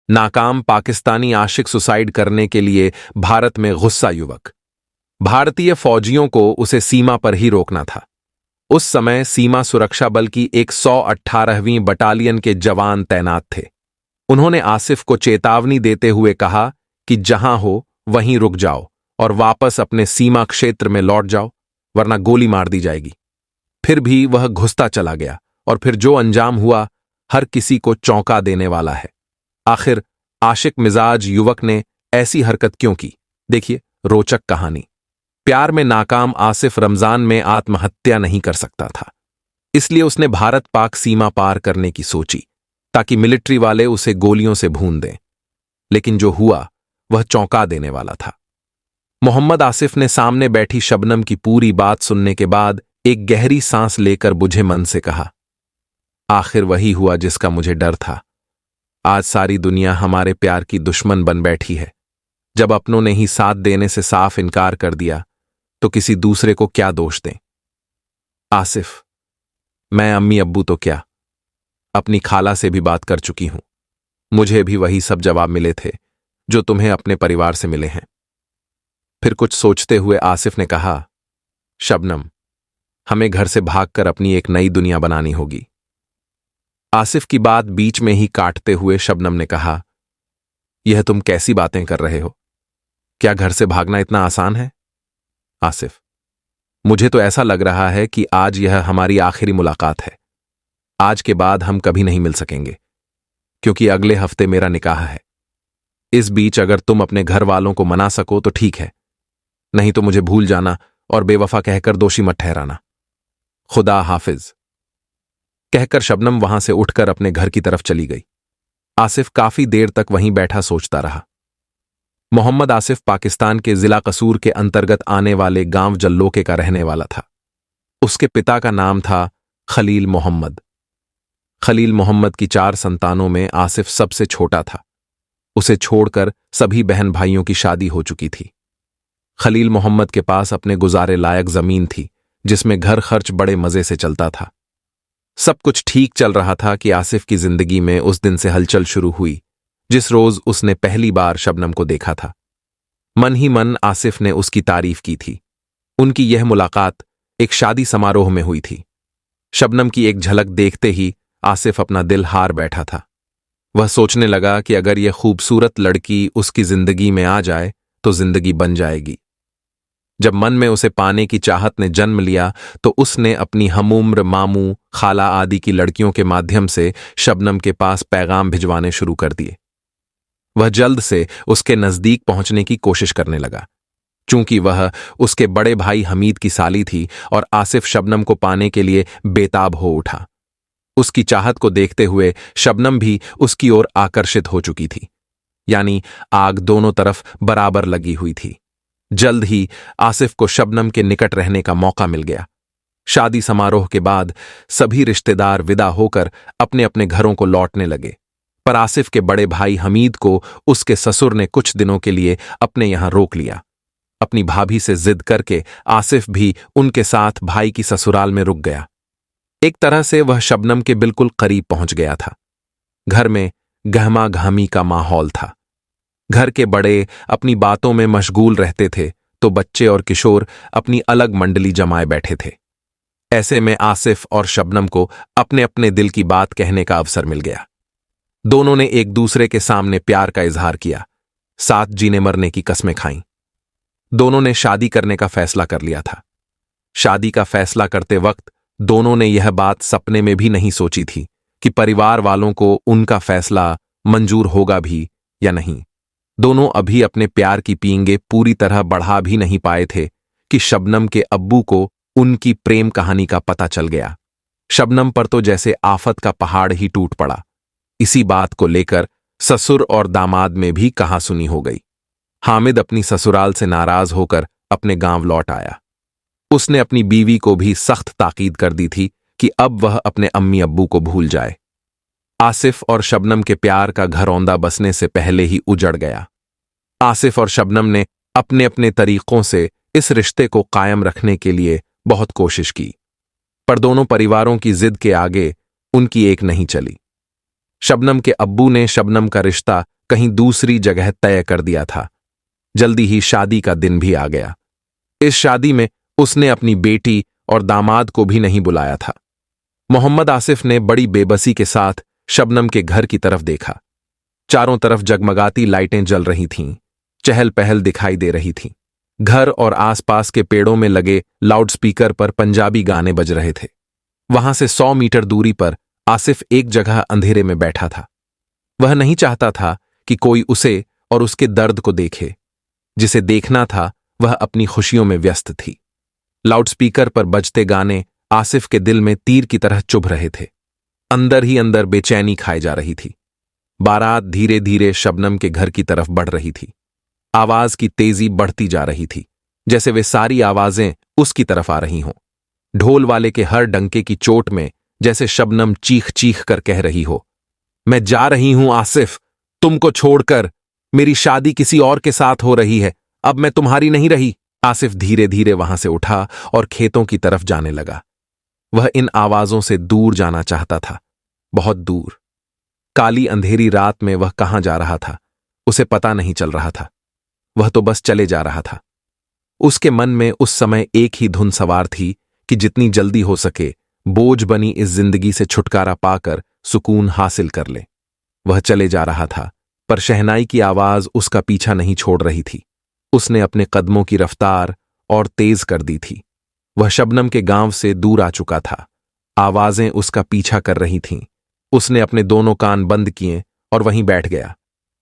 नाकाम पाकिस्तानी आशिक सुसाइड करने के लिए भारत में गुस्सा युवक। भारतीय फौजियों को उसे सीमा पर ही रोकना था। उस समय सीमा सुरक्षा बल की 118वीं बटालियन के जवान तैनात थे। उन्होंने आसिफ को चेतावनी देते हुए कहा कि जहां हो वहीं रुक जाओ और वापस अपने सीमा क्षेत्र में लौट जाओ, वरना गोली मार दी जाएगी। फिर भी वह घुसता चला गया और फिर जो अंजाम हुआ हर किसी को चौंका देने वाला है। आखिर आशिक मिजाज युवक ने ऐसी हरकत क्यों की? देखिए रोचक कहानी। प्यार में नाकाम आसिफ रमजान में आत्महत्या नहीं कर सकता था, इसलिए उसने भारत पाक सीमा पार करने की सोची ताकि मिलिट्री वाले उसे गोलियों से भून दें। लेकिन जो हुआ वह चौंका देने वाला था। मोहम्मद आसिफ ने सामने बैठी शबनम की पूरी बात सुनने के बाद एक गहरी सांस लेकर बुझे मन से कहा, आखिर वही हुआ जिसका मुझे डर था। आज सारी दुनिया हमारे प्यार की दुश्मन बन बैठी है। जब अपनों ने ही साथ देने से साफ इनकार कर दिया तो किसी दूसरे को क्या दोष दें? आसिफ, मैं अम्मी अब्बू तो क्या, अपनी खाला से भी बात कर चुकी हूं। मुझे भी वही सब जवाब मिले थे जो तुम्हें अपने परिवार से मिले हैं। फिर कुछ सोचते हुए आसिफ ने कहा, शबनम, हमें घर से भागकर अपनी एक नई दुनिया बनानी होगी। आसिफ की बात बीच में ही काटते हुए शबनम ने कहा, यह तुम कैसी बातें कर रहे हो? क्या घर से भागना इतना आसान है? आसिफ, मुझे तो ऐसा लग रहा है कि आज यह हमारी आखिरी मुलाकात है। आज के बाद हम कभी नहीं मिल सकेंगे, क्योंकि अगले हफ्ते मेरा निकाह है। इस बीच अगर तुम अपने घर वालों को मना सको तो ठीक है, नहीं तो मुझे भूल जाना और बेवफा कहकर दोषी मत ठहराना। खुदा हाफिज। कहकर शबनम वहां से उठकर अपने घर की तरफ चली गई। आसिफ काफी देर तक वहीं बैठा सोचता रहा। मोहम्मद आसिफ पाकिस्तान के जिला कसूर के अंतर्गत आने वाले गांव जल्लोके का रहने वाला था। उसके पिता का नाम था खलील मोहम्मद। खलील मोहम्मद की 4 संतानों में आसिफ सबसे छोटा था। उसे छोड़कर सभी बहन भाइयों की शादी हो चुकी थी। खलील मोहम्मद के पास अपने गुजारे लायक जमीन थी, जिसमें घर खर्च बड़े मजे से चलता था। सब कुछ ठीक चल रहा था कि आसिफ की जिंदगी में उस दिन से हलचल शुरू हुई जिस रोज उसने पहली बार शबनम को देखा था। मन ही मन आसिफ ने उसकी तारीफ की थी। उनकी यह मुलाकात एक शादी समारोह में हुई थी। शबनम की एक झलक देखते ही आसिफ अपना दिल हार बैठा था। वह सोचने लगा कि अगर यह खूबसूरत लड़की उसकी जिंदगी में आ जाए तो जिंदगी बन जाएगी। जब मन में उसे पाने की चाहत ने जन्म लिया तो उसने अपनी हमउम्र मामू, खाला आदि की लड़कियों के माध्यम से शबनम के पास पैगाम भिजवाने शुरू कर दिए। वह जल्द से उसके नजदीक पहुंचने की कोशिश करने लगा। चूंकि वह उसके बड़े भाई हमीद की साली थी और आसिफ शबनम को पाने के लिए बेताब हो उठा। उसकी चाहत को देखते हुए शबनम भी उसकी ओर आकर्षित हो चुकी थी, यानी आग दोनों तरफ बराबर लगी हुई थी। जल्द ही आसिफ को शबनम के निकट रहने का मौका मिल गया। शादी समारोह के बाद सभी रिश्तेदार विदा होकर अपने अपने घरों को लौटने लगे, पर आसिफ के बड़े भाई हमीद को उसके ससुर ने कुछ दिनों के लिए अपने यहां रोक लिया। अपनी भाभी से जिद करके आसिफ भी उनके साथ भाई की ससुराल में रुक गया। एक तरह से वह शबनम के बिल्कुल करीब पहुंच गया था। घर में गहमा गहमी का माहौल था। घर के बड़े अपनी बातों में मशगूल रहते थे तो बच्चे और किशोर अपनी अलग मंडली जमाए बैठे थे। ऐसे में आसिफ और शबनम को अपने अपने दिल की बात कहने का अवसर मिल गया। दोनों ने एक दूसरे के सामने प्यार का इजहार किया, साथ जीने मरने की कस्में खाईं। दोनों ने शादी करने का फैसला कर लिया था। शादी का फैसला करते वक्त दोनों ने यह बात सपने में भी नहीं सोची थी कि परिवार वालों को उनका फैसला मंजूर होगा भी या नहीं। दोनों अभी अपने प्यार की पींगे पूरी तरह बढ़ा भी नहीं पाए थे कि शबनम के अब्बू को उनकी प्रेम कहानी का पता चल गया। शबनम पर तो जैसे आफत का पहाड़ ही टूट पड़ा। इसी बात को लेकर ससुर और दामाद में भी कहासुनी हो गई। हामिद अपनी ससुराल से नाराज होकर अपने गांव लौट आया। उसने अपनी बीवी को भी सख्त ताकीद कर दी थी कि अब वह अपने अम्मी अब्बू को भूल जाए। आसिफ और शबनम के प्यार का घरौंदा बसने से पहले ही उजड़ गया। आसिफ और शबनम ने अपने अपने तरीकों से इस रिश्ते को कायम रखने के लिए बहुत कोशिश की, पर दोनों परिवारों की जिद के आगे उनकी एक नहीं चली। शबनम के अब्बू ने शबनम का रिश्ता कहीं दूसरी जगह तय कर दिया था। जल्दी ही शादी का दिन भी आ गया। इस शादी में उसने अपनी बेटी और दामाद को भी नहीं बुलाया था। मोहम्मद आसिफ ने बड़ी बेबसी के साथ शबनम के घर की तरफ देखा। चारों तरफ जगमगाती लाइटें जल रही थीं, चहल पहल दिखाई दे रही थी। घर और आसपास के पेड़ों में लगे लाउडस्पीकर पर पंजाबी गाने बज रहे थे। वहां से 100 मीटर दूरी पर आसिफ एक जगह अंधेरे में बैठा था। वह नहीं चाहता था कि कोई उसे और उसके दर्द को देखे। जिसे देखना था वह अपनी खुशियों में व्यस्त थी। लाउडस्पीकर पर बजते गाने आसिफ के दिल में तीर की तरह चुभ रहे थे। अंदर ही अंदर बेचैनी खाई जा रही थी। बारात धीरे धीरे शबनम के घर की तरफ बढ़ रही थी। आवाज की तेजी बढ़ती जा रही थी, जैसे वे सारी आवाजें उसकी तरफ आ रही हों। ढोल वाले के हर डंके की चोट में जैसे शबनम चीख चीख कर कह रही हो, मैं जा रही हूं आसिफ, तुमको छोड़कर। मेरी शादी किसी और के साथ हो रही है, अब मैं तुम्हारी नहीं रही। आसिफ धीरे धीरे वहां से उठा और खेतों की तरफ जाने लगा। वह इन आवाजों से दूर जाना चाहता था, बहुत दूर। काली अंधेरी रात में वह कहां जा रहा था उसे पता नहीं चल रहा था। वह तो बस चले जा रहा था। उसके मन में उस समय एक ही धुन सवार थी कि जितनी जल्दी हो सके बोझ बनी इस जिंदगी से छुटकारा पाकर सुकून हासिल कर ले। वह चले जा रहा था, पर शहनाई की आवाज उसका पीछा नहीं छोड़ रही थी। उसने अपने कदमों की रफ्तार और तेज कर दी थी। वह शबनम के गांव से दूर आ चुका था। आवाजें उसका पीछा कर रही थीं। उसने अपने दोनों कान बंद किए और वहीं बैठ गया।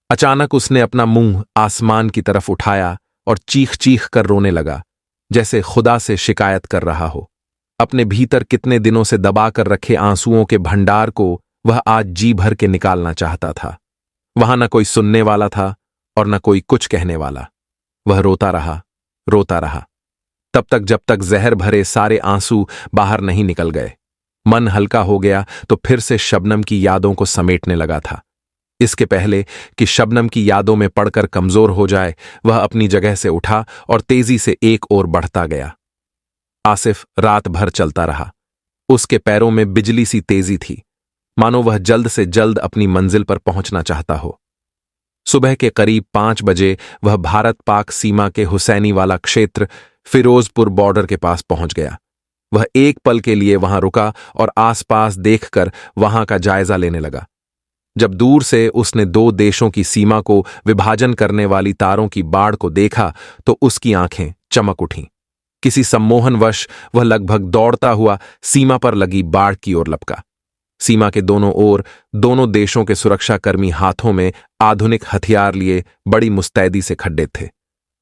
अचानक उसने अपना मुंह आसमान की तरफ उठाया और चीख चीख कर रोने लगा, जैसे खुदा से शिकायत कर रहा हो। अपने भीतर कितने दिनों से दबा कर रखे आंसुओं के भंडार को वह आज जी भर के निकालना चाहता था। वहां न कोई सुनने वाला था और न कोई कुछ कहने वाला। वह रोता रहा, रोता रहा, तब तक जब तक जहर भरे सारे आंसू बाहर नहीं निकल गए। मन हल्का हो गया तो फिर से शबनम की यादों को समेटने लगा था। इसके पहले कि शबनम की यादों में पड़कर कमजोर हो जाए, वह अपनी जगह से उठा और तेजी से एक ओर बढ़ता गया। आसिफ रात भर चलता रहा। उसके पैरों में बिजली सी तेजी थी, मानो वह जल्द से जल्द अपनी मंजिल पर पहुंचना चाहता हो। सुबह के करीब 5 बजे वह भारत पाक सीमा के हुसैनी वाला क्षेत्र फिरोजपुर बॉर्डर के पास पहुंच गया। वह एक पल के लिए वहां रुका और आसपास देखकर वहां का जायजा लेने लगा। जब दूर से उसने 2 देशों की सीमा को विभाजन करने वाली तारों की बाड़ को देखा तो उसकी आंखें चमक उठीं। किसी सम्मोहनवश वह लगभग दौड़ता हुआ सीमा पर लगी बाड़ की ओर लपका। सीमा के दोनों ओर दोनों देशों के सुरक्षाकर्मी हाथों में आधुनिक हथियार लिए बड़ी मुस्तैदी से खड़े थे,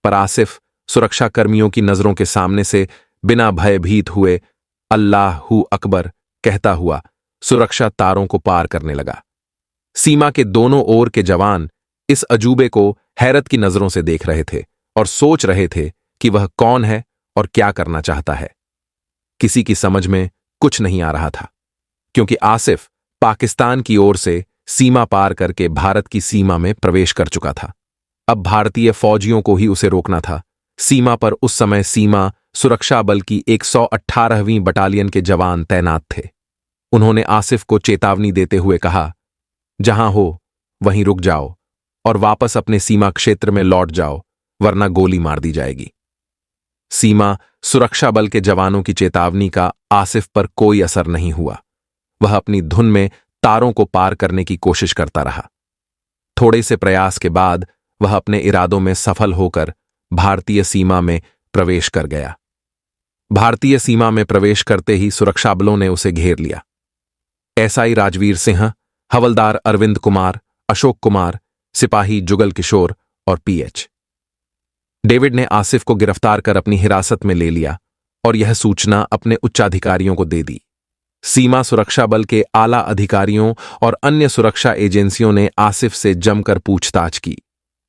पर आसिफ सुरक्षाकर्मियों की नजरों के सामने से बिना भयभीत हुए अल्लाहू अकबर कहता हुआ सुरक्षा तारों को पार करने लगा। सीमा के दोनों ओर के जवान इस अजूबे को हैरत की नजरों से देख रहे थे और सोच रहे थे कि वह कौन है और क्या करना चाहता है। किसी की समझ में कुछ नहीं आ रहा था, क्योंकि आसिफ पाकिस्तान की ओर से सीमा पार करके भारत की सीमा में प्रवेश कर चुका था। अब भारतीय फौजियों को ही उसे रोकना था। सीमा पर उस समय सीमा सुरक्षा बल की 118वीं बटालियन के जवान तैनात थे। उन्होंने आसिफ को चेतावनी देते हुए कहा, जहां हो वहीं रुक जाओ और वापस अपने सीमा क्षेत्र में लौट जाओ, वरना गोली मार दी जाएगी। सीमा सुरक्षा बल के जवानों की चेतावनी का आसिफ पर कोई असर नहीं हुआ। वह अपनी धुन में तारों को पार करने की कोशिश करता रहा। थोड़े से प्रयास के बाद वह अपने इरादों में सफल होकर भारतीय सीमा में प्रवेश कर गया। भारतीय सीमा में प्रवेश करते ही सुरक्षा बलों ने उसे घेर लिया। एसआई राजवीर सिंह, हवलदार अरविंद कुमार, अशोक कुमार, सिपाही जुगल किशोर और पीएच डेविड ने आसिफ को गिरफ्तार कर अपनी हिरासत में ले लिया और यह सूचना अपने उच्चाधिकारियों को दे दी। सीमा सुरक्षा बल के आला अधिकारियों और अन्य सुरक्षा एजेंसियों ने आसिफ से जमकर पूछताछ की।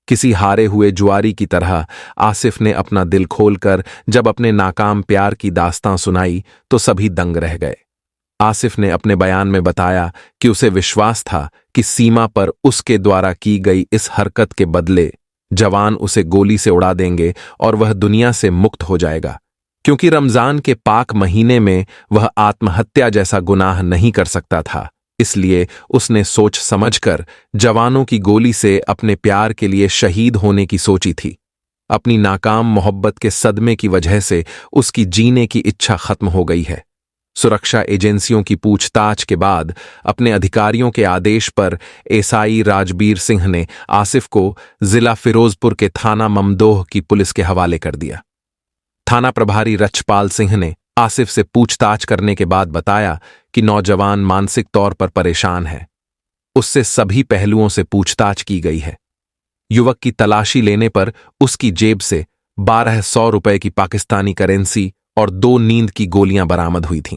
किसी हारे हुए जुआरी की तरह आसिफ ने अपना दिल खोलकर जब अपने नाकाम प्यार की दास्तां सुनाई तो सभी दंग रह गए। आसिफ ने अपने बयान में बताया कि उसे विश्वास था कि सीमा पर उसके द्वारा की गई इस हरकत के बदले जवान उसे गोली से उड़ा देंगे और वह दुनिया से मुक्त हो जाएगा, क्योंकि रमजान के पाक महीने में वह आत्महत्या जैसा गुनाह नहीं कर सकता था। इसलिए उसने सोच समझकर जवानों की गोली से अपने प्यार के लिए शहीद होने की सोची थी। अपनी नाकाम मोहब्बत के सदमे की वजह से उसकी जीने की इच्छा खत्म हो गई है। सुरक्षा एजेंसियों की पूछताछ के बाद अपने अधिकारियों के आदेश पर एसआई राजबीर सिंह ने आसिफ को जिला फिरोजपुर के थाना ममदोह की पुलिस के हवाले कर दिया। थाना प्रभारी रछपाल सिंह ने आसिफ से पूछताछ करने के बाद बताया कि नौजवान मानसिक तौर पर परेशान है। उससे सभी पहलुओं से पूछताछ की गई है। युवक की तलाशी लेने पर उसकी जेब से 1200 रुपए की पाकिस्तानी करेंसी और 2 नींद की गोलियां बरामद हुई थीं।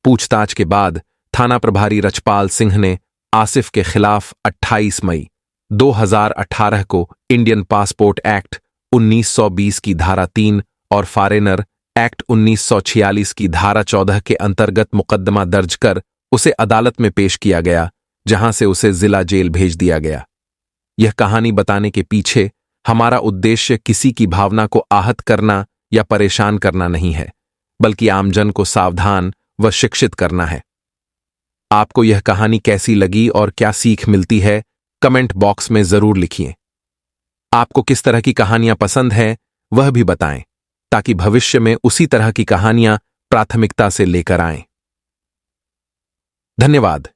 पूछताछ के बाद थाना प्रभारी रछपाल सिंह ने आसिफ के खिलाफ 28 मई 2018 को इंडियन पासपोर्ट एक्ट 1920 की धारा 3 और फॉरेनर एक्ट 1946 की धारा 14 के अंतर्गत मुकदमा दर्ज कर उसे अदालत में पेश किया गया, जहां से उसे जिला जेल भेज दिया गया। यह कहानी बताने के पीछे हमारा उद्देश्य किसी की भावना को आहत करना या परेशान करना नहीं है, बल्कि आमजन को सावधान व शिक्षित करना है। आपको यह कहानी कैसी लगी और क्या सीख मिलती है, कमेंट बॉक्स में जरूर लिखिए। आपको किस तरह की कहानियां पसंद हैं, वह भी बताएं, ताकि भविष्य में उसी तरह की कहानियां प्राथमिकता से लेकर आएं। धन्यवाद।